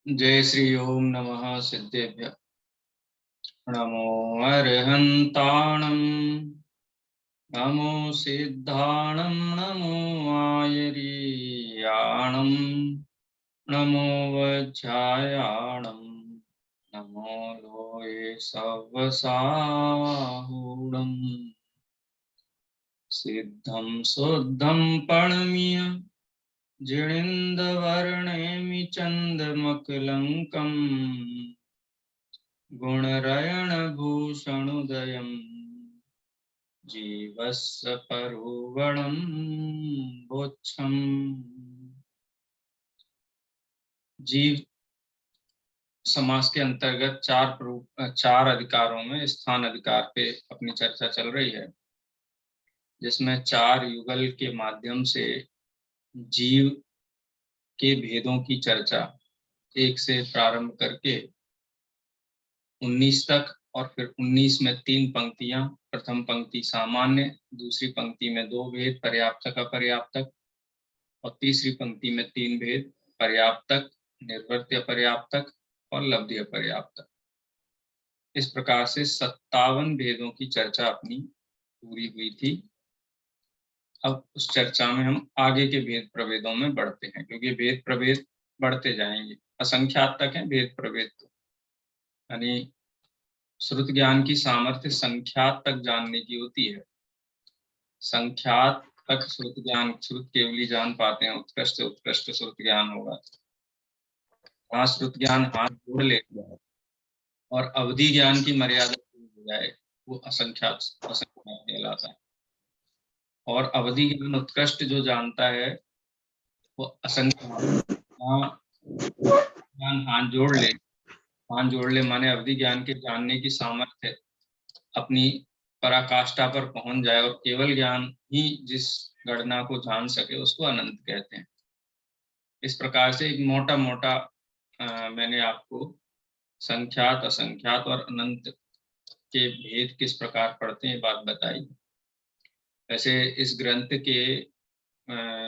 जय श्री ओम नमः सिद्धेभ्य नमो अर्हन्ताणं नमो सिद्धाणं नमो आयर्याणं नमो वज्रायाणं नमो लोये सवसाहूणं सिद्धं शुद्धं पणमिय जिणेन्द्रवर्णेमि चन्दमकलङ्कम् गुणरयणभूषणोदयं जीवस्य परुवणं बोच्छम्। जीव समास के अंतर्गत चार अधिकारों में स्थान अधिकार पे अपनी चर्चा चल रही है, जिसमें चार युगल के माध्यम से जीव के भेदों की चर्चा एक से प्रारंभ करके 19 तक, और फिर 19 में 3 पंक्तियां। प्रथम पंक्ति सामान्य, दूसरी पंक्ति में 2 भेद पर्याप्तक अपर्याप्तक, और तीसरी पंक्ति में 3 भेद पर्याप्तक, निर्वर्त्य पर्याप्तक और लब्धि अपर्याप्तक। इस प्रकार से 57 भेदों की चर्चा अपनी पूरी हुई थी। अब उस चर्चा में हम आगे के भेद प्रभेदों में बढ़ते हैं, क्योंकि भेद प्रभेद बढ़ते जाएंगे, असंख्यात तक है भेद प्रभेद। तो यानी श्रुत ज्ञान की सामर्थ्य संख्यात तक जानने की होती है। संख्यात तक श्रुत ज्ञान, श्रुत केवली जान पाते हैं, उत्कृष्ट से उत्कृष्ट श्रुत ज्ञान होगा। वहां श्रुत ज्ञान हाथ जोड़ लेगा और अवधि ज्ञान की मर्यादा हो जाए, वो असंख्यात कहलाता है। और अवधि ज्ञान उत्कृष्ट जो जानता है वो असंख्यात। ज्ञान हाथ जोड़ ले, हाथ जोड़ ले माने अवधि ज्ञान के जानने की सामर्थ्य अपनी पराकाष्ठा पर पहुंच जाए, और केवल ज्ञान ही जिस गणना को जान सके उसको अनंत कहते हैं। इस प्रकार से एक मोटा मोटा मैंने आपको संख्यात, असंख्यात और अनंत के भेद किस प्रकार पढ़ते हैं बात बताई। वैसे इस ग्रंथ के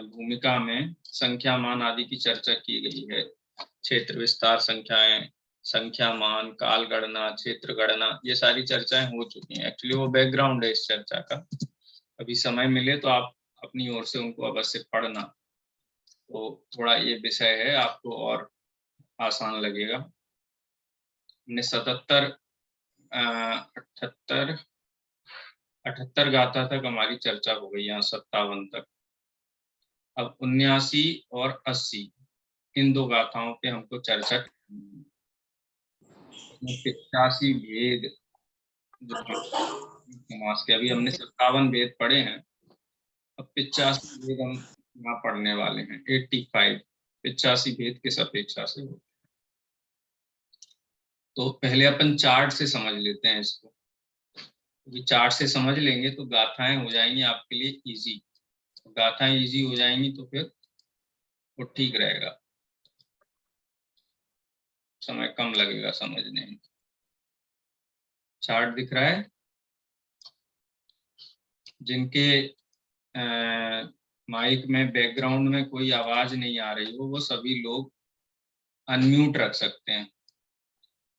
भूमिका में संख्या मान आदि की चर्चा की गई है। क्षेत्र विस्तार संख्याएं, संख्या मान, काल गणना, क्षेत्र गणना, ये सारी चर्चाएं हो चुकी हैं। एक्चुअली वो बैकग्राउंड है इस चर्चा का। अभी समय मिले तो आप अपनी ओर से उनको अवश्य पढ़ना, तो थोड़ा ये विषय है आपको और आसान लगेगा। हमने 78 गाथा तक हमारी चर्चा हो गई, यहाँ 57 तक। अब 79 और 80 इन 2 गाथाओं पे हमको चर्चा करनी है। 85 भेद जो समास के, अभी हमने 57 भेद पढ़े हैं, अब 85 भेद हम यहाँ पढ़ने वाले हैं। 85 भेद किस अपेक्षा से होते हैं, तो पहले अपन चार्ट से समझ लेते हैं इसको। क्योंकि चार्ट से समझ लेंगे तो गाथाएं हो जाएंगी आपके लिए इजी। गाथाएं इजी हो जाएंगी तो फिर वो ठीक रहेगा, समय कम लगेगा समझने में। चार्ट दिख रहा है? जिनके माइक में बैकग्राउंड में कोई आवाज नहीं आ रही हो, वो सभी लोग अनम्यूट रख सकते हैं,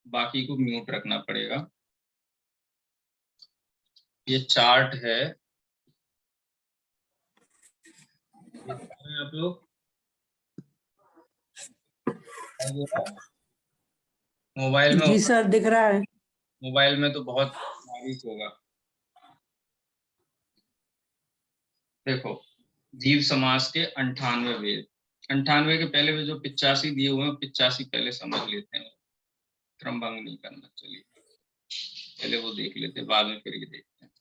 बाकी को म्यूट रखना पड़ेगा। ये चार्ट है, आप लोग मोबाइल में? जी सर दिख रहा है। मोबाइल में तो बहुत बारीक होगा। देखो, जीव समास के 98 भेद, 98 के पहले भी जो 85 दिए हुए हैं 85 पहले समझ लेते हैं, क्रम भंग नहीं करना। चलिए पहले वो देख लेते हैं, बाद में फिर ये देखते हैं।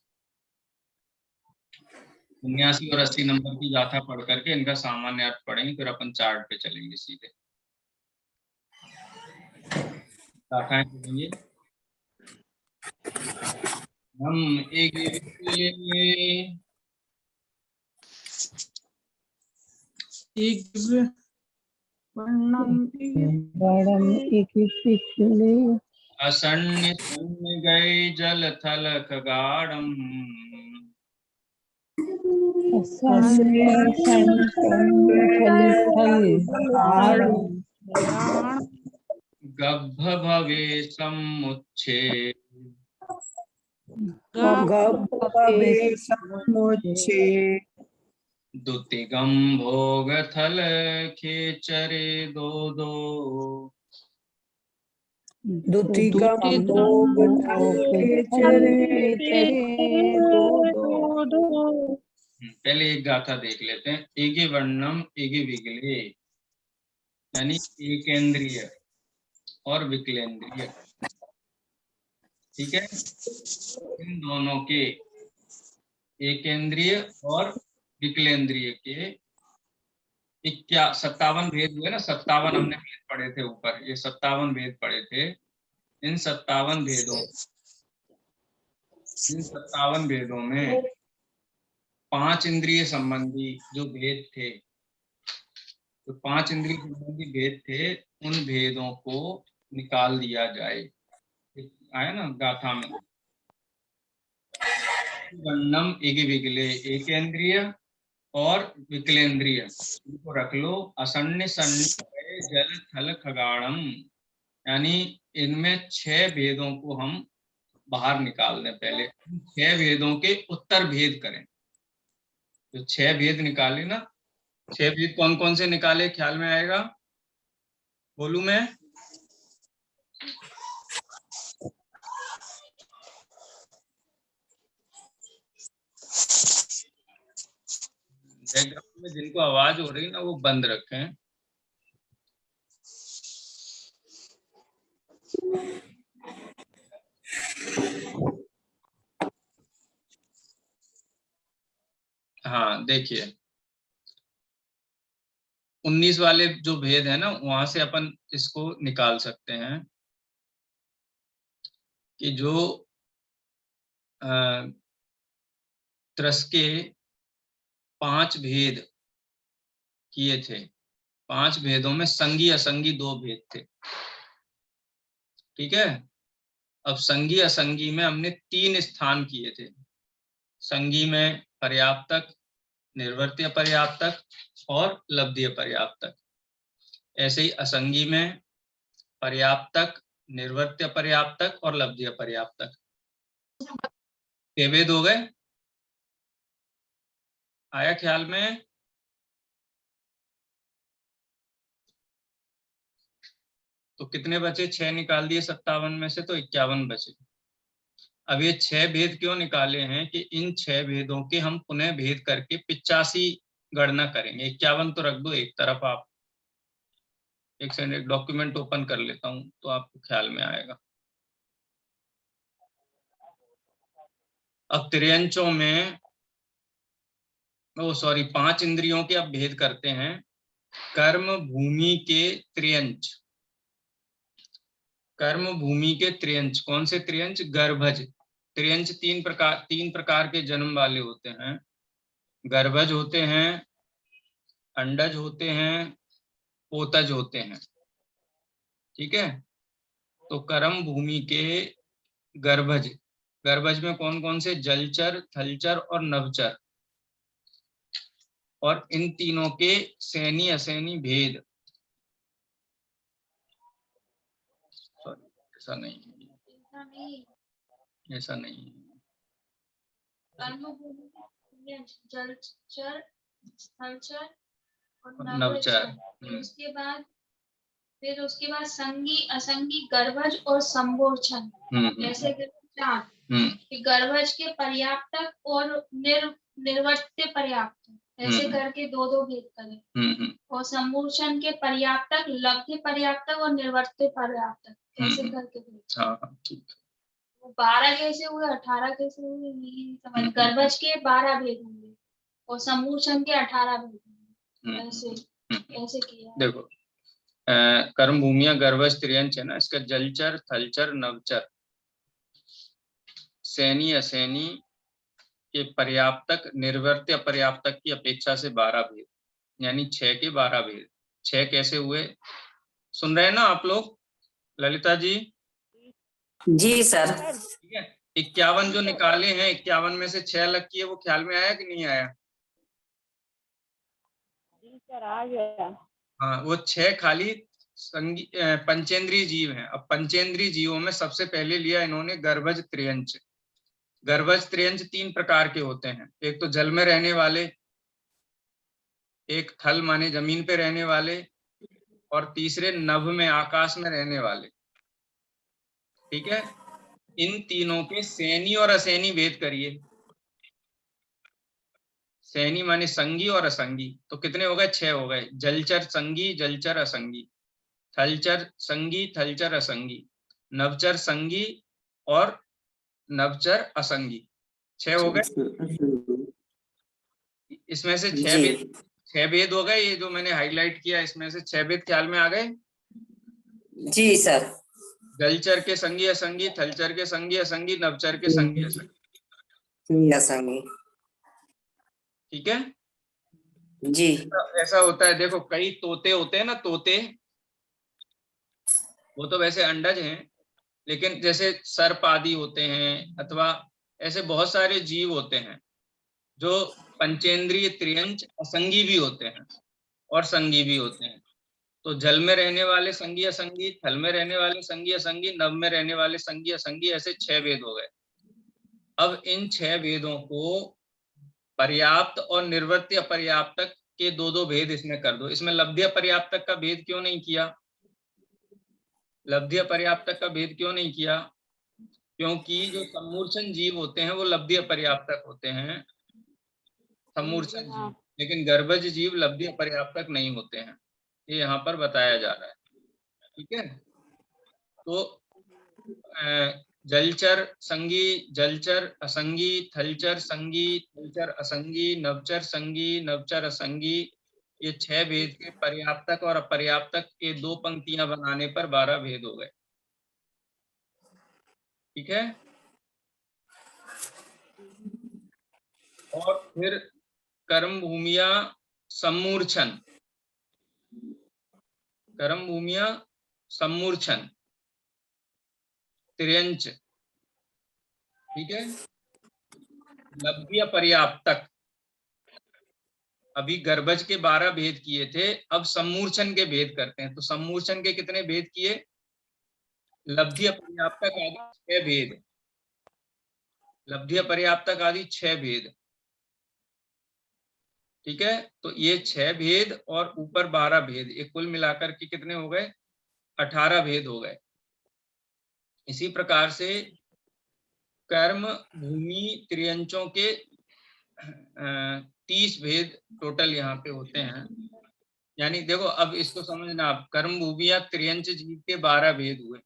79 और 80 नंबर की गाथा पढ़ करके इनका सामान्य अर्थ पढ़ेंगे, फिर अपन चार्ट पे चलेंगे सीधे। गाथाएं पढ़ेंगे हम। एक असन्य सन्य गए जल थल खगाड़म, गभ भवे समुच्छे गभवे समुच्छे दुतिगम भोग थल खेचरे दो दो दुतिगम भोग खेचरे दो। पहले एक गाथा देख लेते हैं। एगे वर्णम एगे विगले, यानी एकेंद्रिय और विकलेंद्रिय, ठीक है। इन दोनों के, एकेंद्रिय और विकलेंद्रिय के 57 भेद हुए ना। 57 हमने भेद पढ़े थे ऊपर, ये 57 भेद पढ़े थे। इन 57 भेदों में 5 इंद्रिय संबंधी जो भेद थे, तो 5 इंद्रिय संबंधी भेद थे, उन भेदों को निकाल दिया जाए। आया ना गाथा में, वर्णम एगे विगले, एकेंद्रिय और विकलेंद्रिय, इनको रख लो। असन्य सन्य जल थल खगाड़म, यानी इनमें 6 भेदों को हम बाहर निकाल दें। पहले 6 भेदों के उत्तर भेद करें। तो 6 भेद निकाले ना, 6 भेद कौन कौन से निकाले, ख्याल में आएगा? बोलूं मैं? बैकग्राउंड में जिनको आवाज हो रही है ना, वो बंद रखें। हाँ देखिए, 19 वाले जो भेद है ना, वहां से अपन इसको निकाल सकते हैं कि जो त्रस के 5 भेद किए थे, 5 भेदों में संगी असंगी 2 भेद थे, ठीक है। अब संगी असंगी में हमने 3 स्थान किए थे। संगी में पर्याप्तक, निर्वर्त्य पर्याप्तक और लब्धीय पर्याप्तक। ऐसे ही असंगी में पर्याप्तक, निर्वर्त्य पर्याप्तक और लब्धीय पर्याप्तक। ये भेद हो गए? आया ख्याल में? तो कितने बचे? 6 निकाल दिए 57 में से, तो 51 बचे। अब ये 6 भेद क्यों निकाले हैं कि इन 6 भेदों के हम पुनः भेद करके 85 गणना करेंगे। 51 तो रख दो एक तरफ आप। एक सेकंड, एक डॉक्यूमेंट ओपन कर लेता हूं तो आपको ख्याल में आएगा। अब त्रियंचों में, ओ सॉरी, 5 इंद्रियों के अब भेद करते हैं। कर्म भूमि के त्रियंच, कर्म भूमि के त्रियंच। कौन से त्रियंच? गर्भज त्रियंच। 3 प्रकार के जन्म वाले होते हैं। गर्भज होते हैं, अंडज होते हैं, पोतज होते हैं, ठीक है। तो कर्म भूमि के गर्भज, गर्भज में कौन कौन से? जलचर, थलचर और नभचर। और इन तीनों के सैनी असैनी भेद, सॉरी ऐसा नहीं है, ऐसा नहीं है। जलचर, थलचर और नभचर। उसके बाद संगी असंगी गर्भज और संबोधन। ऐसे 4 गर्भज के पर्याप्तक और निर्वर्त्य पर्याप्तक, ऐसे करके 2 भेद करें। और संबोधन के पर्याप्तक, लब्धि पर्याप्तक और निर्वर्त्य पर्याप्तक, ऐसे करके ठीक। 12 कैसे हुए, 18 कैसे हुए, ये समझ। गर्भज के 12 भेद होंगे और समूर्छन के 18 भेद होंगे। ऐसे किया। देखो, कर्म भूमिया गर्भज त्रियंच है ना, इसका जलचर, थलचर, नवचर, सैनी असैनी के पर्याप्तक, निर्वर्त्य पर्याप्तक की अपेक्षा से 12 भेद, यानी 6 के 12 भेद। 6 कैसे हुए? सुन रहे हैं ना आप लोग? ललिता जी? जी सर। ठीक है। 51 जो निकाले हैं, 51 में से 6 अलग किए, वो ख्याल में आया कि नहीं आया? जी सर, आ गया। हाँ, वो 6 खाली पंचेंद्रीय जीव हैं। अब पंचेंद्रीय जीवों में सबसे पहले लिया इन्होंने गर्भज त्रियंच। गर्भज त्रियंच 3 प्रकार के होते हैं। एक तो जल में रहने वाले, एक थल माने जमीन पे रहने वाले, और तीसरे नभ में आकाश में रहने वाले। ठीक है, इन तीनों के सैनी और असैनी भेद करिए। सैनी माने संगी और असंगी, तो कितने हो गए? 6 हो गए। जलचर संगी, जलचर असंगी, थलचर संगी, थलचर असंगी, नवचर संगी और नवचर असंगी। 6 हो गए। इसमें से 6 भेद हो गए। ये जो मैंने हाईलाइट किया इसमें से 6 भेद ख्याल में आ गए? जी सर। जलचर के संगी असंगी, थलचर के संगी असंगी, नवचर के संगी असंगी। ठीक है जी। ऐसा होता है। देखो कई तोते होते हैं ना, तोते, वो तो वैसे अंडज हैं, लेकिन जैसे सर्प आदि होते हैं, अथवा ऐसे बहुत सारे जीव होते हैं जो पंचेंद्रीय त्रियंच असंगी भी होते हैं और संगी भी होते हैं। तो जल में रहने वाले संगी असंगी, थल में रहने वाले संगी असंगी, नभ में रहने वाले संगी असंगी, ऐसे 6 भेद हो गए। अब इन 6 भेदों को पर्याप्त और निर्वृत्य पर्याप्तक के 2-2 भेद इसमें कर दो। इसमें लब्ध्य पर्याप्तक का भेद क्यों नहीं किया? लब्ध्य पर्याप्तक का भेद क्यों नहीं किया? क्योंकि जो सम्मूर्छन जीव होते हैं वो लब्ध्य पर्याप्तक होते हैं, सम्मूर्छन जीव, लेकिन गर्भज जीव लब्ध्य पर्याप्तक नहीं होते हैं। ये यहाँ पर बताया जा रहा है। ठीक है, तो जलचर संगी, जलचर असंगी, थलचर संगी, थलचर असंगी, नवचर संगी, नवचर असंगी, ये 6 भेद के पर्याप्तक और अपर्याप्तक के 2 पंक्तियां बनाने पर 12 भेद हो गए। ठीक है, और फिर कर्म भूमिया सम्मूर्छन, कर्म भूमिया सम्मूर्छन त्रियंच। ठीक है, लब्ध्य पर्याप्तक। अभी गर्भज के 12 भेद किए थे, अब सम्मूर्छन के भेद करते हैं। तो सम्मूर्छन के कितने भेद किए? लब्ध्य पर्याप्तक आदि 6 भेद, लब्ध्य पर्याप्तक आदि 6 भेद। ठीक है, तो ये 6 भेद और ऊपर 12 भेद, ये कुल मिलाकर के कितने हो गए? 18 भेद हो गए। इसी प्रकार से कर्म भूमि त्रियंचों के 30 भेद टोटल यहाँ पे होते हैं। यानी देखो अब इसको समझना, आप कर्म भूमि या त्रियंच जीव के 12 भेद हुए।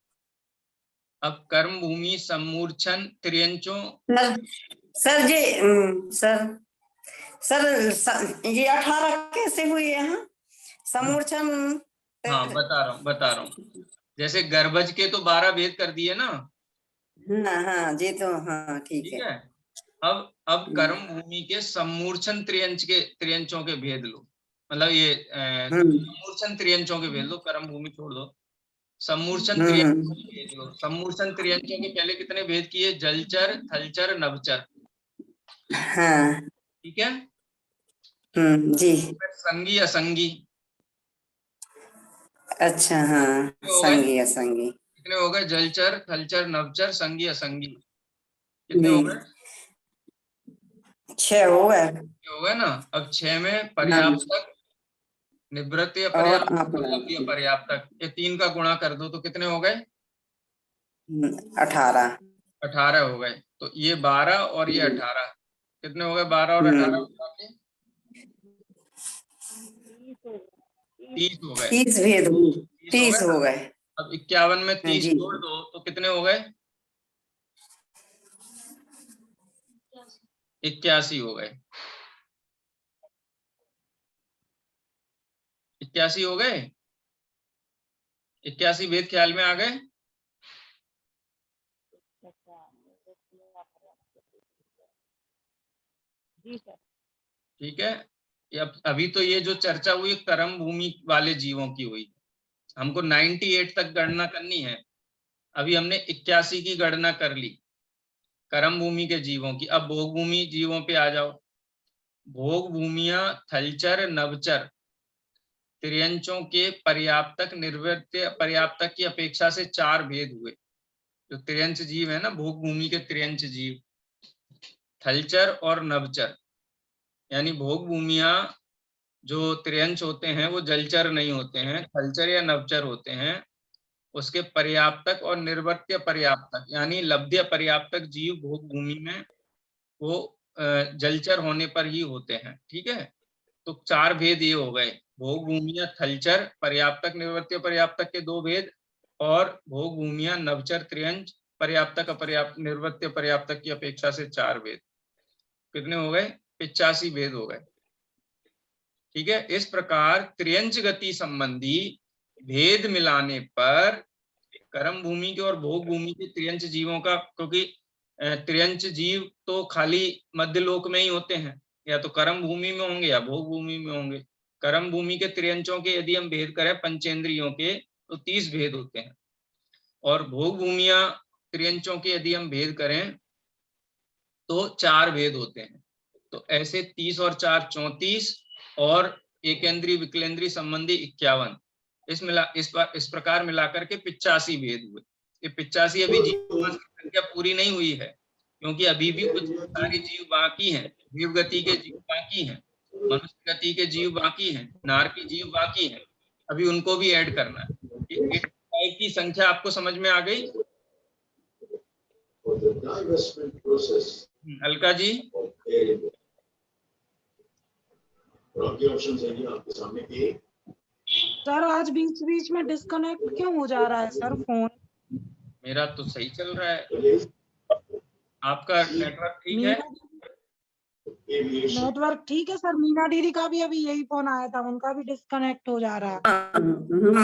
अब कर्म भूमि सम्मूर्छन त्रियंचों सर जी सर ये 18 कैसे हुए यहाँ? सम्मूर्छन। हाँ बता रहा हूँ। जैसे गर्भज के तो 12 भेद कर दिए ना। हाँ जी, तो हाँ ठीक है। अब कर्म भूमि के सम्मूर्छन त्रियंचों के भेद लो। मतलब ये सम्मूर्छन त्रियंचों के भेद लो, कर्म भूमि छोड़ दो। सम्मूर्छन त्रियंचों के भेद लो। सम्मूर्छन त्रियंचों के पहले कितने भेद किए? जलचर, थलचर, नभचर। हाँ ठीक है, जी। संगी असंगी। अच्छा, हाँ संगी असंगी कितने हो गए? जलचर, थलचर, नभचर, संगी असंगी। कितने हो गए? 6 हो गए। हो गए ना। अब 6 में पर्याप्तक, निवृत्ति पर्याप्तक, पर्याप्तक, ये 3 का गुणा कर दो तो कितने हो गए? 18। 18 हो गए। तो ये 12 और ये 18 कितने हो गए? 12 और 18 30 हो गए। 30 भेद, 30 हो गए। अब 51 में 30 जोड़ दो तो कितने हो गए? 81 हो गए। 81 हो गए। 81 भेद ख्याल में आ गए? ठीक है, अभी तो ये जो चर्चा हुई कर्म भूमि वाले जीवों की हुई। हमको 98 तक गणना करनी है। अभी हमने 81 की गणना कर ली कर्म भूमि के जीवों की। अब भोग भूमि जीवों पे आ जाओ। भोग भूमिया थलचर, नवचर, त्रियंचों के पर्याप्तक निर्वर्त्य पर्याप्तक की अपेक्षा से 4 भेद हुए। जो त्रियंच जीव है ना, भोग भूमि के त्रियंच जीव, थलचर और नभचर, यानी भोग भूमिया जो त्रियंच होते हैं वो जलचर नहीं होते हैं, थलचर या नभचर होते हैं। उसके पर्याप्तक और निर्वर्त्य पर्याप्तक यानी लब्ध्य पर्याप्तक जीव भोग भूमि में वो जलचर होने पर ही होते हैं। ठीक है, तो 4 भेद ये हो गए, भोग भूमिया थलचर, पर्याप्तक निर्वर्त्य पर्याप्तक के 2 भेद, और भोग भूमिया नभचर त्रियंच, पर्याप्तक अपर्याप्त निर्वर्त्य पर्याप्तक की अपेक्षा से 4 भेद। कितने हो गए? 85 भेद हो गए। ठीक है, इस प्रकार त्रियंच गति संबंधी भेद मिलाने पर कर्म भूमि के और भोग भूमि के त्रियंच जीवों का, क्योंकि त्रियंच जीव तो खाली मध्यलोक में ही होते हैं, या तो कर्म भूमि में होंगे या भोग भूमि में होंगे। कर्म भूमि के त्रियंचों के यदि हम भेद करें पंचेंद्रियों के तो 30 भेद होते हैं, और भोग भूमिया त्रियंचों के यदि हम भेद करें तो 4 भेद होते हैं। तो ऐसे 30 और 4 34, और एकेंद्रीय विकलेंद्रीय संबंधी 51, इस प्रकार मिलाकर के 85 भेद हुए। ये 85 अभी जीव की संख्या पूरी नहीं हुई है, क्योंकि अभी भी कुछ सारी जीव बाकी हैं, जीव गति के जीव बाकी हैं, मनुष्य गति के जीव बाकी हैं, नारकी जीव बाकी हैं, अभी उनको भी ऐड करना है। 85 की संख्या आपको समझ में आ गई? अलका जी, आपके सामने सर आज बीच बीच में डिस्कनेक्ट क्यों हो जा रहा है सर फोन? मेरा तो सही चल रहा है, आपका नेटवर्क ठीक है? नेटवर्क ठीक है सर। मीना दीदी का भी अभी यही फोन आया था, उनका भी डिस्कनेक्ट हो जा रहा है।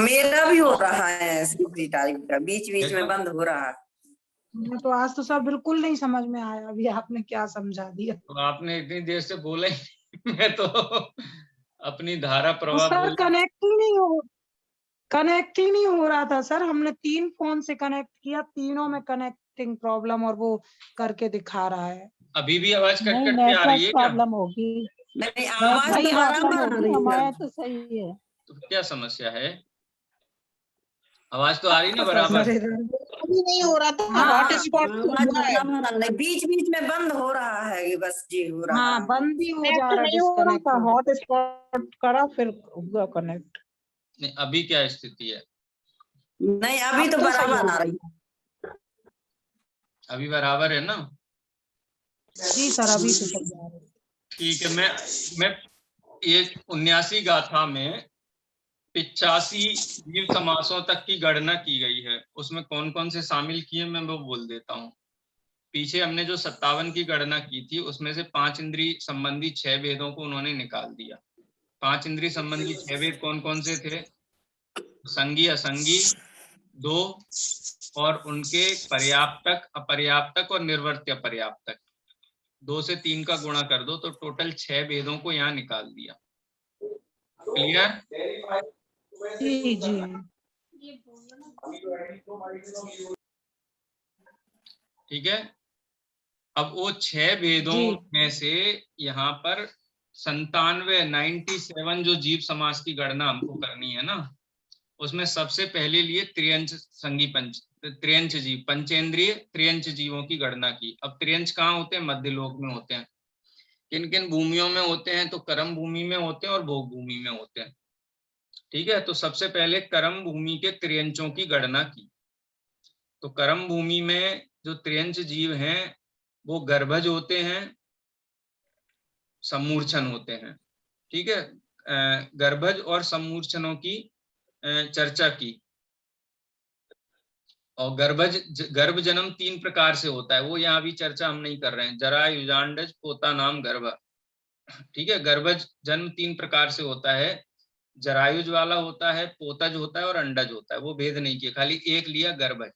मेरा भी हो रहा है, बीच बीच में बंद हो रहा है। तो आज तो सर बिल्कुल नहीं समझ में आया, अभी आपने क्या समझा दिया। तो आपने इतनी देर से बोला ही मैं तो अपनी धारा प्रवाह सर कनेक्ट ही नहीं हो रहा था सर। हमने 3 फोन से कनेक्ट किया, तीनों में कनेक्टिंग प्रॉब्लम, और वो करके दिखा रहा है। अभी भी आवाज कट कट के आ रही है क्या? प्रॉब्लम होगी। नहीं, आवाज तो बराबर आ रही है। हमारा तो सही है। तो क्या समस्या है? आवाज तो आ रही ना बराबर? अभी नहीं हो रहा था, हॉटस्पॉट बीच बीच में बंद हो रहा है, बस जी हो रहा है। हाँ, बंद भी हो जा रहा था, हॉटस्पॉट करा फिर हुआ कनेक्ट। नहीं, अभी क्या स्थिति है? नहीं, अभी तो बराबर आ रही है। अभी बराबर है ना? जी सर, अभी तो सही आ रही है। ठीक है, मैं ये 79 गाथा में 85 जीव समासों तक की गणना की गई है, उसमें कौन कौन से शामिल किए मैं वो बोल देता हूँ। पीछे हमने जो 57 की गणना की थी उसमें से 5 इंद्रिय संबंधी 6 भेदों को उन्होंने निकाल दिया। 5 इंद्रिय संबंधी 6 भेद कौन कौन से थे? संगी, असंगी 2, और उनके पर्याप्तक, अपर्याप्तक और निर्वर्त्य अपर्याप्तक 2 से 3 का गुणा कर दो तो टोटल 6 भेदों को यहाँ निकाल दिया। क्लियर? जी जी। ठीक है, अब वो 6 भेदों में से यहाँ पर 97 जो जीव समास की गणना हमको करनी है ना, उसमें सबसे पहले लिए त्रियंच संगी त्रियंच जीव, पंचेंद्रिय त्रियंच जीवों की गणना की। अब त्रियंच कहाँ होते हैं? मध्यलोक में होते हैं। किन किन भूमियों में होते हैं? तो कर्म भूमि में होते हैं और भोग भूमि में होते हैं। ठीक है, तो सबसे पहले कर्म भूमि के त्रियंचों की गणना की। तो कर्म भूमि में जो त्रियंच जीव हैं वो गर्भज होते हैं, सम्मूर्छन होते हैं। ठीक है, गर्भज और सम्मूर्छनों की चर्चा की। और गर्भ जन्म 3 प्रकार से होता है, वो यहाँ अभी चर्चा हम नहीं कर रहे हैं। जरा, युजांडज, पोता, नाम, गर्भ। ठीक है, गर्भज जन्म 3 प्रकार से होता है, जरायुज वाला होता है, पोतज होता है और अंडज होता है। वो भेद नहीं किया, खाली एक लिया गर्भज,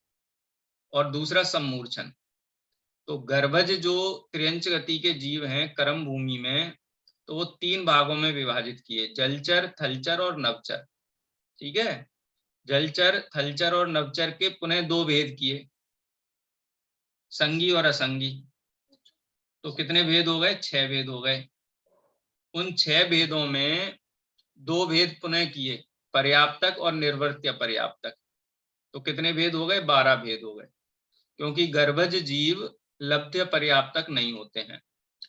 और दूसरा सम्मूर्छन। तो गर्भज जो त्रियंच गति के जीव हैं कर्म भूमि में, तो वो 3 भागों में विभाजित किए, जलचर, थलचर और नभचर। ठीक है, जलचर, थलचर और नभचर के पुनः 2 भेद किए, संगी और असंगी। तो कितने भेद हो गए? 6 भेद हो गए। उन 6 भेदों में दो भेद पुनः किए, पर्याप्तक और निर्वर्त्य पर्याप्तक, तो कितने भेद हो गए? 12 भेद हो गए, क्योंकि गर्भज जीव लब्ध्य पर्याप्तक नहीं होते हैं,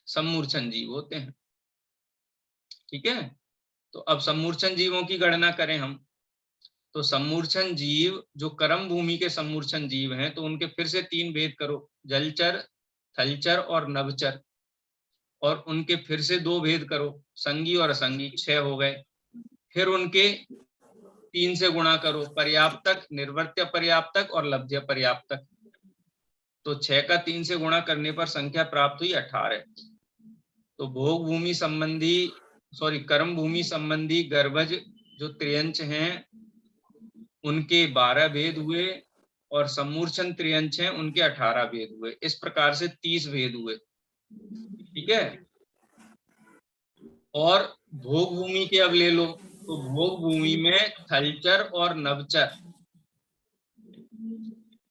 सम्मूर्छन जीव होते हैं। ठीक है, तो अब सम्मूर्छन जीवों की गणना करें हम, तो सम्मूर्छन जीव जो कर्म भूमि के सम्मूर्छन जीव हैं, तो उनके फिर से 3 भेद करो, जलचर, थलचर और नभचर, और उनके फिर से 2 भेद करो, संगी और असंगी, 6 हो गए। फिर उनके 3 से गुणा करो, पर्याप्तक, निर्वर्त्य पर्याप्तक और लब्ध्य पर्याप्तक, तो 6 का 3 से गुणा करने पर संख्या प्राप्त हुई 18। तो भोग भूमि संबंधी कर्म भूमि संबंधी गर्भज जो त्रियंच हैं उनके 12 भेद हुए, और सम्मूर्छन त्रियंच हैं उनके 18 भेद हुए। इस प्रकार से 30 भेद हुए। ठीक है, और भोग भूमि के अब ले लो, तो भोग भूमि में थलचर और नभचर,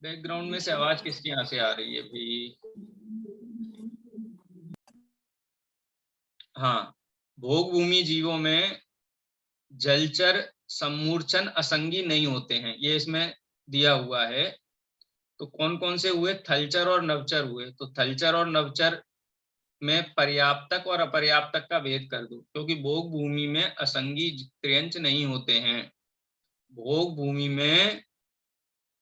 बैकग्राउंड में से आवाज किसकी यहाँ से आ रही है भाई? हाँ, भोग भूमि जीवों में जलचर, सम्मूर्छन, असंगी नहीं होते हैं, ये इसमें दिया हुआ है। तो कौन कौन से हुए? थलचर और नभचर हुए। तो थलचर और नभचर में पर्याप्तक और अपर्याप्तक का भेद कर दो, क्योंकि भोग भूमि में असंगी त्रियंच नहीं होते हैं, भोग भूमि में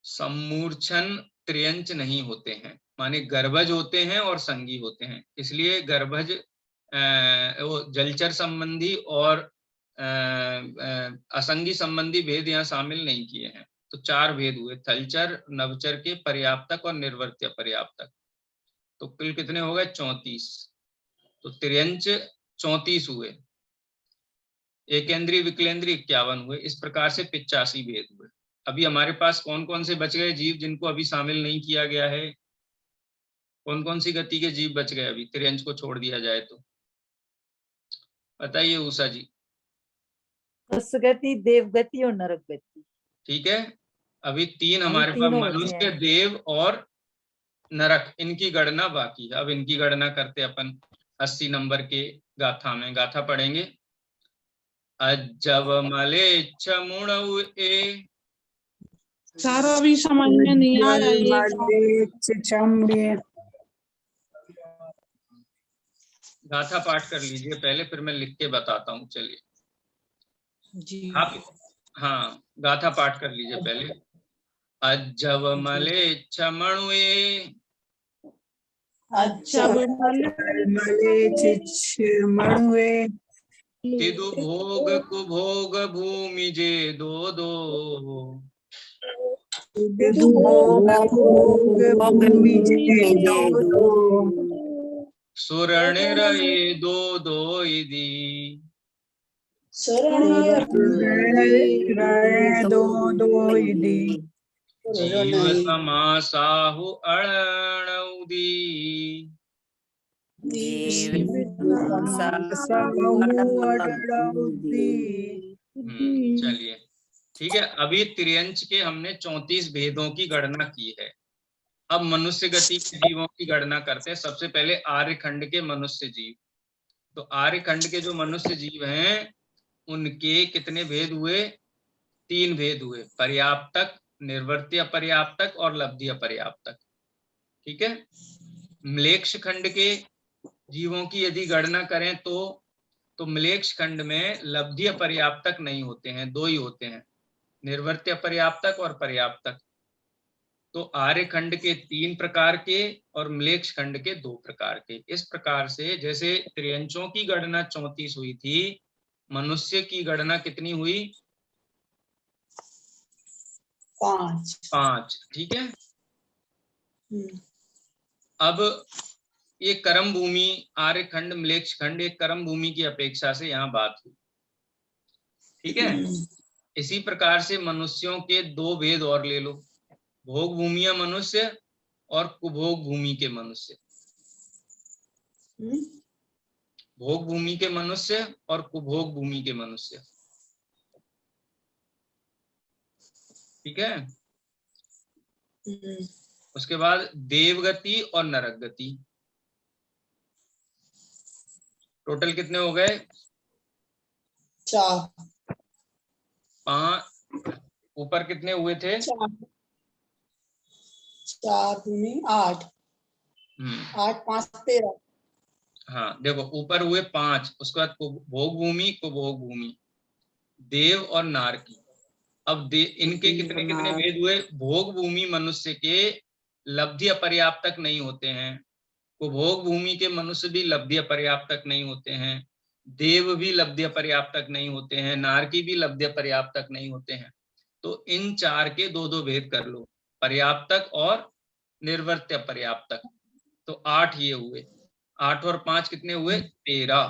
सम्मूर्छन त्रियंच नहीं होते हैं, माने गर्भज होते हैं और संगी होते हैं। इसलिए गर्भज वो जलचर संबंधी और असंगी संबंधी भेद यहाँ शामिल नहीं किए हैं। तो 4 भेद हुए थलचर नभचर के, पर्याप्तक और निर्वर्त्य पर्याप्तक। तो कुल कितने हो गए? 34। तो त्रियंच 34 हुए, एकेंद्रीय विकलेंद्रीय 51 हुए। इस प्रकार से 85 भेद हुए। अभी हमारे पास कौन कौन से बच गए जीव जिनको अभी शामिल नहीं किया गया है? कौन कौन सी गति के जीव बच गए अभी त्रियंच को छोड़ दिया जाए तो? बताइए उषा जी। असगति, देवगति और नरक गति। ठीक है, अभी 3 हमारे पास, मनुष्य, देव और नरक, इनकी गणना बाकी है। अब इनकी गणना करते अपन 80 नंबर के गाथा में। गाथा पढ़ेंगे। अजब मलेच्छ मुणौ ए, सारा भी समझ में नहीं आ रहा है। गाथा पाठ कर लीजिए पहले, फिर मैं लिख के बताता हूँ। चलिए जी, आप, हाँ गाथा पाठ कर लीजिए पहले। अजब मलेच्छ मुणौ ए, तिदु भोग कुभोग भूमि जे दो दो, सुरण रहे दो दो इदी, जीव समासाहु अणौदी, चलिए ठीक है। अभी त्रियंच के हमने 34 भेदों की गणना की है। अब मनुष्य गति के जीवों की गणना करते हैं। सबसे पहले आर्यखंड के मनुष्य जीव। तो आर्यखंड के जो मनुष्य जीव हैं उनके कितने भेद हुए? 3 भेद हुए, पर्याप्तक, निर्वर्त्य पर्याप्तक और लब्ध्य पर्याप्तक। ठीक है, म्लेच्छ खंड के जीवों की यदि गणना करें तो म्लेच्छ खंड में लब्ध्य पर्याप्तक नहीं होते हैं, 2 ही होते हैं, निर्वर्त्य पर्याप्तक और पर्याप्तक। तो आर्यखंड के 3 प्रकार के और म्लेच्छ खंड के 2 प्रकार के। इस प्रकार से जैसे त्रियंचों की गणना 34 हुई थी, मनुष्य की गणना कितनी हुई? 5। ठीक है, अब ये कर्म भूमि, आर्यखंड, म्लेच्छ खंड, एक कर्म भूमि की अपेक्षा से यहाँ बात हुई। ठीक है, इसी प्रकार से मनुष्यों के 2 भेद और ले लो, भोग भूमिया मनुष्य और कुभोग भूमि के मनुष्य। भोग भूमि के मनुष्य और कुभोग भूमि के मनुष्य। ठीक है, उसके बाद देवगति और नरक गति। टोटल कितने हो गए? 4 5 ऊपर कितने हुए थे? 4 दूनी 8 8 5 13। हाँ देखो ऊपर हुए 5, उसके बाद भोग भूमि, कुभोग भूमि, देव और नारकी। अब इनके कितने कितने भेद हुए? भोग भूमि मनुष्य के लब्धि अपर्याप्त तक नहीं होते हैं, कुभोग भूमि के मनुष्य भी लब्धि अपर्याप्त तक नहीं होते हैं, देव भी लब्धि अपर्याप्त तक नहीं होते हैं, नारकी भी लब्धि अपर्याप्त तक नहीं होते हैं। तो इन 4 के 2-2 भेद कर लो, पर्याप्तक और निर्वर्त्य पर्याप्तक। तो 8 ये हुए, 8 और 5 कितने हुए? 13।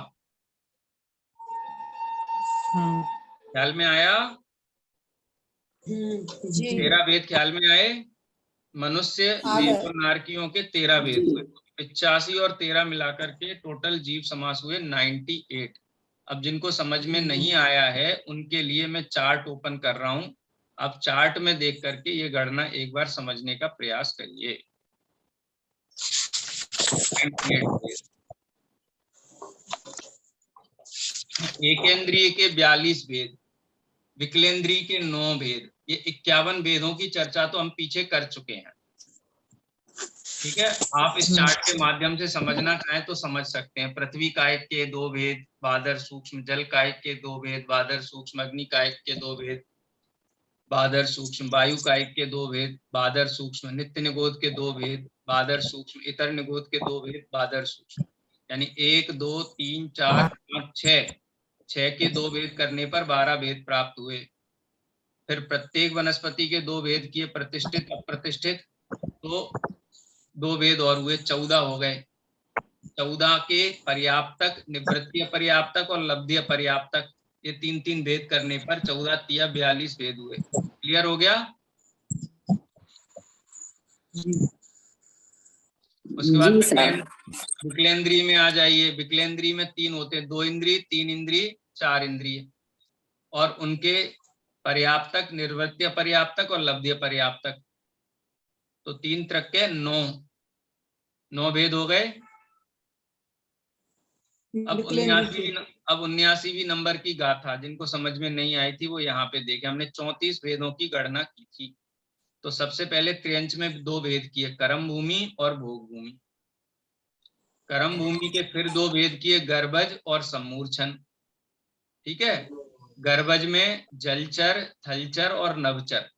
ख्याल में आया? जी 13 भेद ख्याल में आए? मनुष्य, देव और नारकियों के 13 भेद हुए। 85 और 13 मिलाकर के टोटल जीव समास हुए 98। अब जिनको समझ में नहीं आया है उनके लिए मैं चार्ट ओपन कर रहा हूं, आप चार्ट में देख करके ये गणना एक बार समझने का प्रयास करिए। 98 एकेंद्रिय के 42 भेद, विकलेंद्रिय के 9 भेद, ये 51 भेदों की चर्चा तो हम पीछे कर चुके हैं। ठीक है, आप इस चार्ट के माध्यम से समझना चाहें तो समझ सकते हैं। पृथ्वी कायक के 2 भेद, बादर सूक्ष्म जल कायक के 2 भेद, बादर सूक्ष्म अग्नि कायक के 2 भेद, बादर सूक्ष्म वायु कायक के 2 भेद, बादर सूक्ष्म नित्य निगोद के 2 भेद, बादर सूक्ष्म इतर निगोद के 2 भेद, बादर सूक्ष्म, यानी 1 2 3 4 5 6 के 2 भेद करने पर 12 भेद प्राप्त हुए। फिर प्रत्येक वनस्पति के 2 भेद किए, प्रतिष्ठित अप्रतिष्ठित, तो 2 भेद और हुए, 14 हो गए। 14 के पर्याप्तक, निवृत्ति अपर्याप्तक और लब्धि अपर्याप्तक, ये 3-3 भेद करने पर 14 तिया 42 भेद हुए। क्लियर हो गया? उसके बाद विकलेंद्रिय में आ जाइए। विकलेंद्रिय में 3 होते हैं, 2 इंद्रिय, 3 इंद्रिय, 4 इंद्रिय, और उनके पर्याप्तक, निर्वृत्ति अपर्याप्तक और लब्धि अपर्याप्तक, तो 3 त्रिक के 9 भेद हो गए। अब 79वीं नंबर की गाथा जिनको समझ में नहीं आई थी वो यहाँ पे देखे। हमने 34 भेदों की गणना की थी। तो सबसे पहले त्रियंच में 2 भेद किए, करम भूमि और भोग भूमि। करम भूमि के फिर 2 भेद किए, गर्भज और सम्मूर्छन। ठीक है, गर्भज में जलचर, थलचर और नभचर,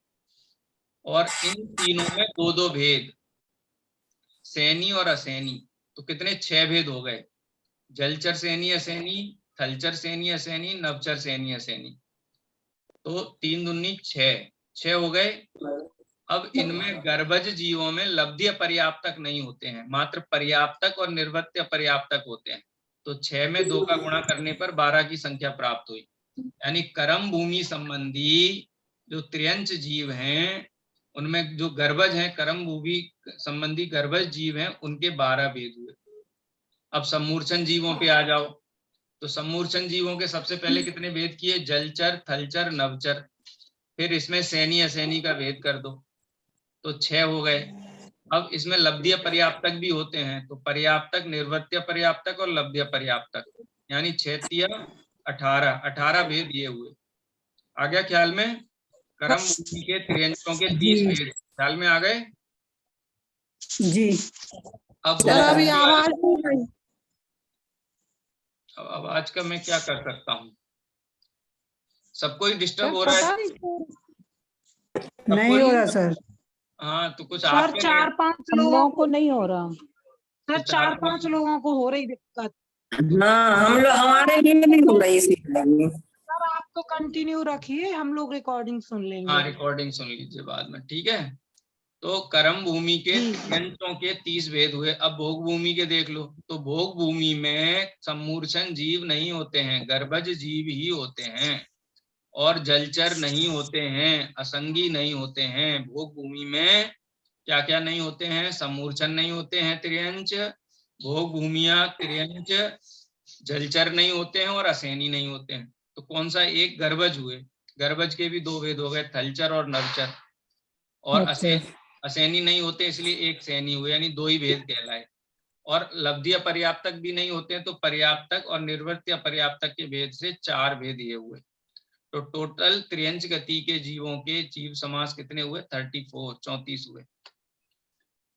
और इन तीनों में 2-2 भेद, सैनी और असैनी। तो कितने? 6 भेद हो गए, जलचर सैनी असैनी, थलचर सैनी असैनी, नभचर सैनी असैनी। तो 3 दूनी 6 हो गए। अब इनमें गर्भज जीवों में लब्धि अपर्याप्तक नहीं होते हैं, मात्र पर्याप्तक और निर्वृत्ति अपर्याप्तक होते हैं। तो 6 में 2 का गुणा करने पर 12 की संख्या प्राप्त हुई। यानी करम भूमि संबंधी जो त्रियंच जीव हैं उनमें जो गर्भज हैं, करम भूमि संबंधी गर्भज जीव हैं, उनके 12 भेद हुए। अब सम्मूर्छन जीवों पे आ जाओ। तो सम्मूर्छन जीवों के सबसे पहले कितने भेद किए? जलचर, थलचर, नभचर। फिर इसमें सैनी असैनी का भेद कर दो तो 6 हो गए। अब इसमें लब्धि पर्याप्तक भी होते हैं, तो पर्याप्तक, निर्वृत्ति पर्याप्तक और लब्धि पर्याप्तक, यानी 6 तिया 18 भेद ये हुए। आ गया ख्याल में? करम भूमि के त्रियंचों के 30 भेद ख्याल में आ गए जी। अब अभी आवाज नहीं आई। अब आवाज का मैं क्या कर सकता हूँ? सबको ही डिस्टर्ब हो रहा है? नहीं हो रहा सर। हाँ तो कुछ सर आपके 4-5 हम लोगों लोगों को नहीं हो रहा। सर 4-5 लोगों को हो रही दिक्कत। हाँ हम लोग, हमारे लिए नहीं हो रही इसलिए। सर आप तो कंटिन्यू रखिए, हम लोग रिकॉर्डिंग सुन लेंगे। हाँ रिकॉर्डिंग सुन लीजिए बाद में, ठीक है? तो करम भूमि के त्रियंचों के 30 भेद हुए। अब भोग भूमि के देख लो। तो भोग भूमि में सम्मूर्छन जीव नहीं होते हैं, गर्भज जीव ही होते हैं, और जलचर नहीं होते हैं, असंगी नहीं होते हैं। भोग भूमि में क्या क्या नहीं होते हैं? सम्मूर्छन नहीं होते हैं, त्रियंच, भोग भूमिया त्रियंच, जलचर नहीं होते हैं और असैनी नहीं होते हैं। तो कौन सा? एक गर्भज हुए। गर्भज के भी 2 भेद हो गए, थलचर और नभचर। और असैनी नहीं होते इसलिए एक सैनी हुए, यानी 2 ही भेद कहलाए। और लब्धि अपर्याप्तक भी नहीं होते हैं, तो पर्याप्तक और निर्वर्त्य अपर्याप्तक के भेद से 4 भेद ये हुए। तो टोटल त्रियंच गति के जीवों के जीव समास कितने हुए? 34 हुए।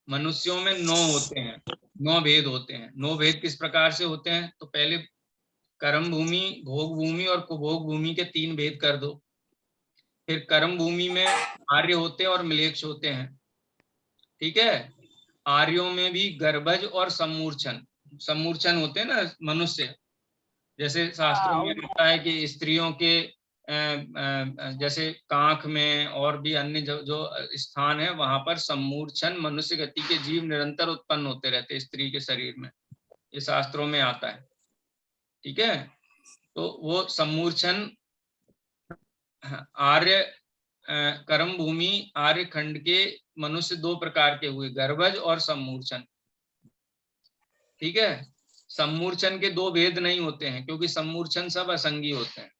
मनुष्यों में 9 होते हैं, 9 भेद होते हैं। 9 भेद किस प्रकार से होते हैं? तो पहले कर्म भूमि, भोग भूमि और कुभोग भूमि के 3 भेद कर दो। फिर कर्म भूमि में आर्य होते हैं और म्लेच्छ होते हैं, ठीक है। आर्यों में भी गर्भज और सम्मूर्छन होते हैं ना मनुष्य, जैसे शास्त्रों में होता है कि स्त्रियों के जैसे कांख में और भी अन्य जो स्थान है वहां पर सम्मूर्छन मनुष्य गति के जीव निरंतर उत्पन्न होते रहते हैं स्त्री के शरीर में, ये शास्त्रों में आता है, ठीक है। तो वो सम्मूर्छन आर्य कर्म भूमि आर्य खंड के मनुष्य 2 प्रकार के हुए, गर्भज और सम्मूर्छन, ठीक है। सम्मूर्छन के 2 भेद नहीं होते हैं क्योंकि सम्मूर्छन सब असंगी होते हैं,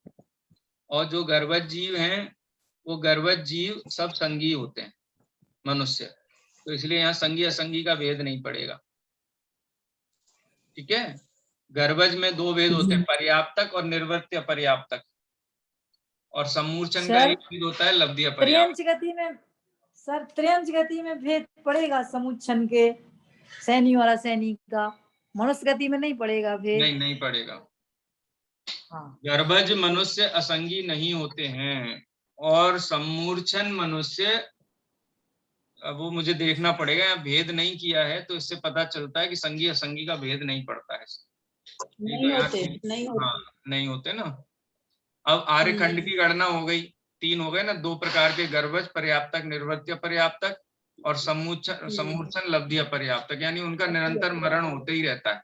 और जो गर्भज जीव हैं वो गर्भज जीव सब संगी होते हैं मनुष्य, तो इसलिए यहाँ संगी असंगी का भेद नहीं पड़ेगा, ठीक है। गर्भज में 2 भेद होते हैं, पर्याप्तक और निर्वर्त्य अपर्याप्तक, और सम्मूर्छन का एक भेद होता है लब्धि अपर्याप्तक। त्रियंच गति में सर, त्रियंच गति में भेद पड़ेगा सम्मूर्छन के सैनी और असैनी का, मनुष्य गति में नहीं पड़ेगा भेद? नहीं पड़ेगा। हाँ। गर्भज मनुष्य असंगी नहीं होते हैं, और सम्मूर्छन मनुष्य, वो मुझे देखना पड़ेगा, यहाँ भेद नहीं किया है तो इससे पता चलता है कि संगी असंगी का भेद नहीं पड़ता है, नहीं होते। हाँ नहीं होते ना। अब आर्यखंड की गणना हो गई, 3 हो गए ना, 2 प्रकार के, गर्भज पर्याप्तक निर्वर्त्य पर्याप्तक, और सम्मूर्छन लब्धि अपर्याप्तक, यानी उनका निरंतर मरण होते ही रहता है।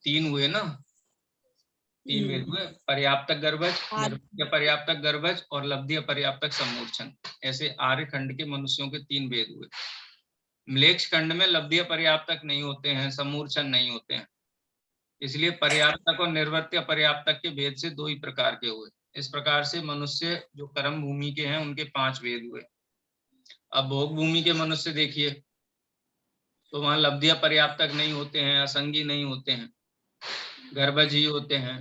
3 हुए ना, 3 भेद हुए, पर्याप्तक गर्भज, निर्वर्त्य पर्याप्तक गर्भज और लब्धि अपर्याप्तक सम्मूर्छन, ऐसे आर्यखंड के मनुष्यों के 3 भेद हुए। म्लेच्छ खंड में लब्धि अपर्याप्तक नहीं होते हैं, सम्मूर्छन नहीं होते हैं, इसलिए पर्याप्तक और निर्वर्त्य पर्याप्तक के भेद से 2 ही प्रकार के हुए। इस प्रकार से मनुष्य जो कर्म भूमि के हैं उनके 5 भेद हुए। अब भोग भूमि के मनुष्य देखिए, तो वहां लब्धि पर्याप्तक नहीं होते हैं, असंगी नहीं होते हैं, गर्भज ही होते हैं,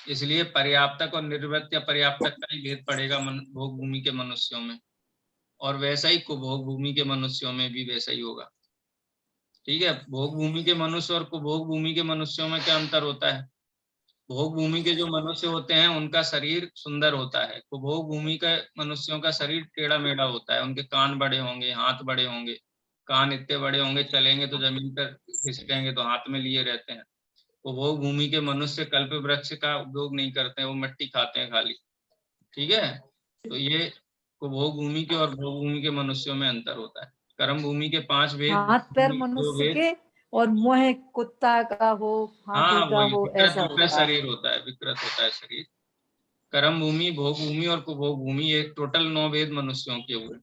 इसलिए पर्याप्तक और निर्वर्त्य पर्याप्तक का ही भेद पड़ेगा भोग भूमि के मनुष्यों में, और वैसा ही कुभोग भूमि के मनुष्यों में भी वैसा ही होगा, ठीक है। भोग भूमि के मनुष्य और कुभोग भूमि के मनुष्यों में क्या अंतर होता है? भोग भूमि के जो मनुष्य होते हैं उनका शरीर सुंदर होता है, कुभोग भूमि के मनुष्यों का शरीर टेढ़ा मेढ़ा होता है, उनके कान बड़े होंगे, हाथ बड़े होंगे, कान इतने बड़े होंगे, चलेंगे तो जमीन पर खिसकेंगे तो हाथ में लिए रहते हैं। कुभोग भूमि के मनुष्य कल्प वृक्ष का उपयोग नहीं करते हैं, वो मिट्टी खाते हैं खाली, ठीक है। तो ये कुभोग भूमि के और भोग भूमि के मनुष्यों में अंतर होता है। कर्म भूमि के 5 भेद, हाथ पैर मनुष्य के और मुंह कुत्ता का हो, हाथी का हो, ऐसा विकृत शरीर होता है, विकृत होता है शरीर। कर्म भूमि, भोग भूमि और कुभोग भूमि, एक टोटल 9 भेद मनुष्यों के हुए।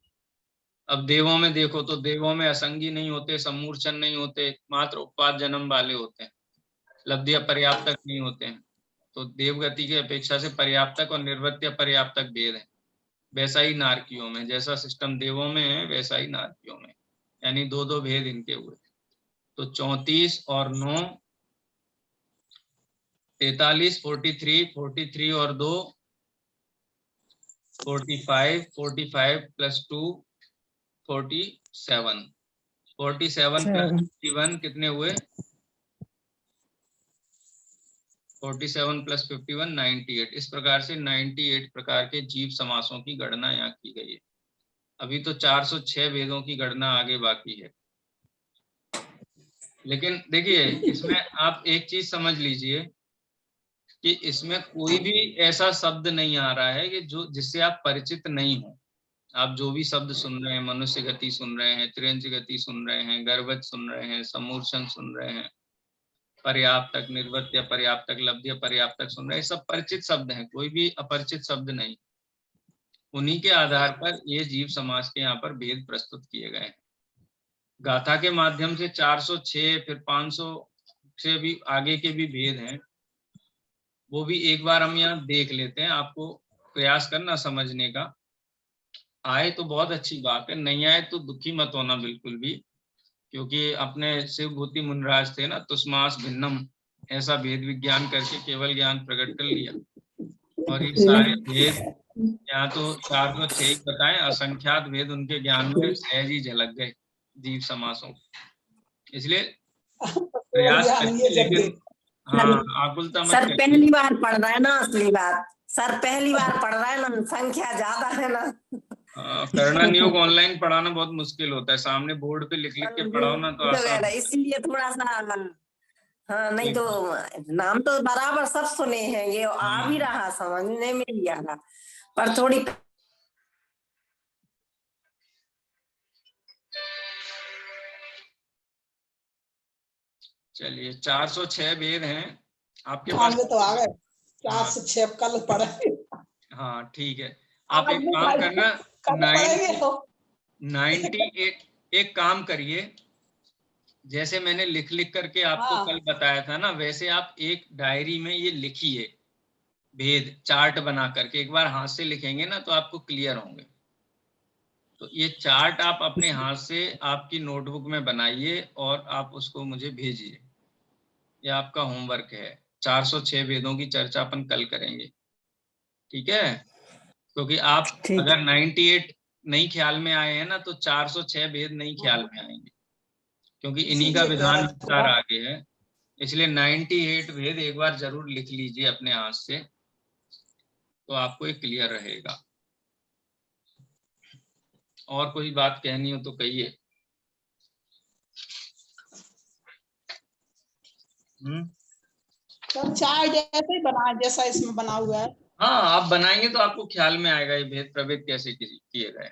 अब देवों में देखो तो देवों में असंगी नहीं होते, सम्मूर्छन नहीं होते, मात्र उत्पाद जन्म वाले होते हैं, लब्धि अपर्याप्तक नहीं होते हैं। तो देवगति की अपेक्षा से पर्याप्तक और निर्वर्त्य पर्याप्तक भेद है। वैसा ही नारकियों में, जैसा सिस्टम देवों में है वैसा ही नारकियों में, यानी 2-2 भेद इनके हुए। तो 34 और 9 43, 43 और 2 45, 45 प्लस 2 47, 47 प्लस 51 कितने हुए? 47 प्लस 51 98। इस प्रकार से 98 प्रकार के जीव समासों की गणना यहाँ की गई है। अभी तो 406 भेदों की गणना आगे बाकी है। लेकिन देखिए इसमें आप एक चीज समझ लीजिए कि इसमें कोई भी ऐसा शब्द नहीं आ रहा है कि जो जिससे आप परिचित नहीं हो। आप जो भी शब्द सुन रहे हैं, मनुष्य गति सुन रहे हैं, त्रियंच गति सुन रहे हैं, गर्भज सुन रहे हैं, सम्मूर्छन सुन रहे हैं, पर्याप्तक, निर्वर्त्य पर्याप्तक, लब्धि पर्याप्तक सुन रहे हैं, सब परिचित शब्द हैं, कोई भी अपरिचित शब्द नहीं। उन्हीं के आधार पर ये जीव समाज के यहाँ पर भेद प्रस्तुत किए गए हैं। गाथा के माध्यम से 406 फिर 500 से भी आगे के भी भेद हैं, वो भी एक बार हम यहाँ देख लेते हैं, आपको प्रयास करना समझने का। आए तो बहुत अच्छी बात है, नहीं आए तो दुखी मत होना बिल्कुल भी, क्योंकि अपने शिवभूति मुनिराज थे ना, तुष्मास भिन्नम, ऐसा भेद विज्ञान करके केवल ज्ञान प्रकट कर लिया। और ये सारे भेद यहाँ तो 406 बताएं, असंख्यात भेद उनके ज्ञान में सहज ही झलक गए जीव समासों। इसलिए प्रयास करिए, लेकिन हाँ आकुलता मत सर करिए। पहली बार पढ़ रहा है ना, असली बात सर पहली बार पढ़ रहा है ना, संख्या ज्यादा है ना। करना नियोग ऑनलाइन पढ़ाना बहुत मुश्किल होता है, सामने बोर्ड पे लिख लिख के पढ़ाओ ना तो आसान। इसलिए थोड़ा सा, हाँ नहीं तो नाम तो बराबर सब सुने हैं, ये आ भी रहा, समझने में भी आ रहा, पर थोड़ी चलिए 406 भेद हैं आपके हाँ, पास। तो आ गए 406 कल पढ़े। हाँ ठीक है, आप एक काम करना, 98 एक काम करिए, जैसे मैंने लिख लिख करके आपको हाँ। कल बताया था ना, वैसे आप एक डायरी में ये लिखिए, भेद चार्ट बना करके, एक बार हाथ से लिखेंगे ना तो आपको क्लियर होंगे। तो ये चार्ट आप अपने हाथ से आपकी नोटबुक में बनाइए और आप उसको मुझे भेजिए, ये आपका होमवर्क है। 406 भेदों की चर्चा अपन कल करेंगे, ठीक है? क्योंकि आप अगर 98 नहीं ख्याल में आए हैं ना तो 406 भेद नहीं ख्याल में आएंगे, क्योंकि इन्हीं का विधान विस्तार आगे है। इसलिए 98 भेद एक बार जरूर लिख लीजिए अपने हाथ से, तो आपको ये क्लियर रहेगा। और कोई बात कहनी हो तो कहिए। चार्ट ऐसे ही बना जैसा इसमें बना हुआ है। हाँ आप बनाएंगे तो आपको ख्याल में आएगा ये भेद प्रभेद कैसे किए गए।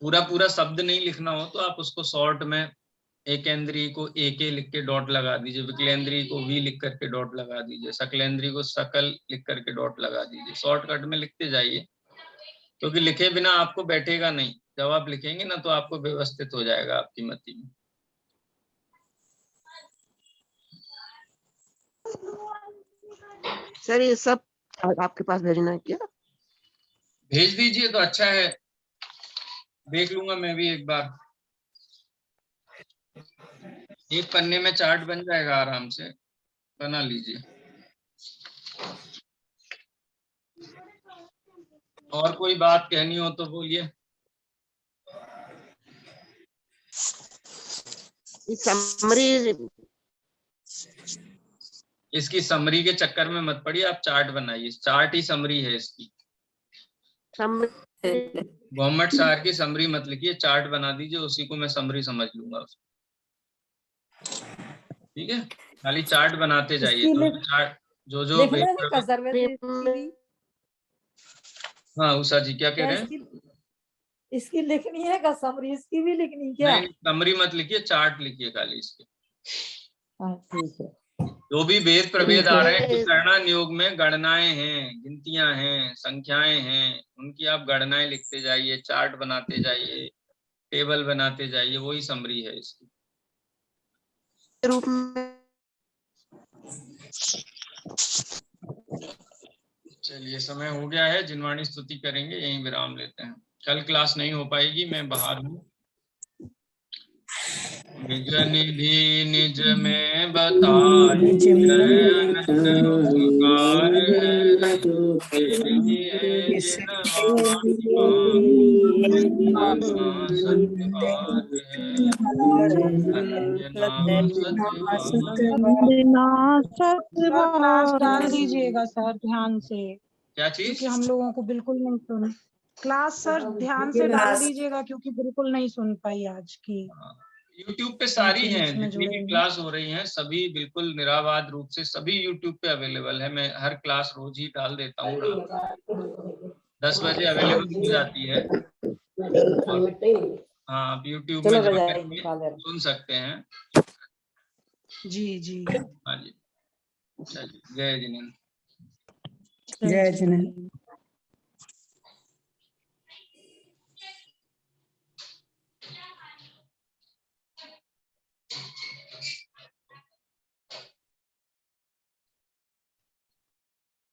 पूरा पूरा शब्द नहीं लिखना हो तो आप उसको शॉर्ट में, एकेंद्रीय को एके लिख के डॉट लगा दीजिए, विकलेंद्रीय को वी लिख करके डॉट लगा दीजिए, सकलेंद्रीय को सकल लिख करके डॉट लगा दीजिए। शॉर्टकट में लिखते जाइए, क्योंकि लिखे बिना आपको बैठेगा नहीं, जब आप लिखेंगे ना तो आपको व्यवस्थित हो जाएगा आपकी मति में। सर ये सब आपके पास भेजना है क्या? भेज दीजिए तो अच्छा है, देख लूंगा मैं भी एक बार। एक पन्ने में चार्ट बन जाएगा, आराम से बना लीजिए। और कोई बात कहनी हो तो बोलिए। इसकी समरी के चक्कर में मत पड़िए, आप चार्ट बनाइए, चार्ट ही समरी है इसकी। गवर्नमेंट सार की समरी मत लिखिए, चार्ट बना दीजिए, उसी को मैं समरी समझ लूंगा उसको। ठीक है, खाली चार्ट बनाते जाइए, जो हाँ उषा जी क्या कह रहे हैं? इसकी लिखनी है का समरी, इसकी भी लिखनी क्या? नहीं समरी मत लिखिए, चार्ट लिखिए खाली इसके। हाँ ठीक है। जो भी भेद प्रभेद आ रहे हैं, गणना नियोग में गणनाएं हैं, गिनतियां हैं, संख्याएं हैं, उनकी आप गणनाएं लिखते जाइए, चार्ट बनाते जाइए, टेबल बनाते जाइए, वही समरी है इसकी रूप में। चलिए समय हो गया है, जिनवाणी स्तुति करेंगे, यहीं विराम लेते हैं। कल क्लास नहीं हो पाएगी, मैं बाहर हूँ। निज निधि निज में बताई डाल दीजिएगा सर ध्यान से। क्या चीज? क्योंकि हम लोगों को बिल्कुल नहीं सुन, क्लास सर ध्यान से डाल दीजिएगा, क्योंकि बिल्कुल नहीं सुन पाई आज की। YouTube पे सारी हैं, जितनी भी क्लास हो रही हैं सभी बिल्कुल निराबाद रूप से सभी YouTube पे अवेलेबल है। मैं हर क्लास रोज ही डाल देता हूँ, 10 बजे अवेलेबल हो जाती है। हाँ आप YouTube में जाकर सुन सकते हैं। जी हाँ जी, चलिए जय जिनेंद्र। जय जिनेंद्र।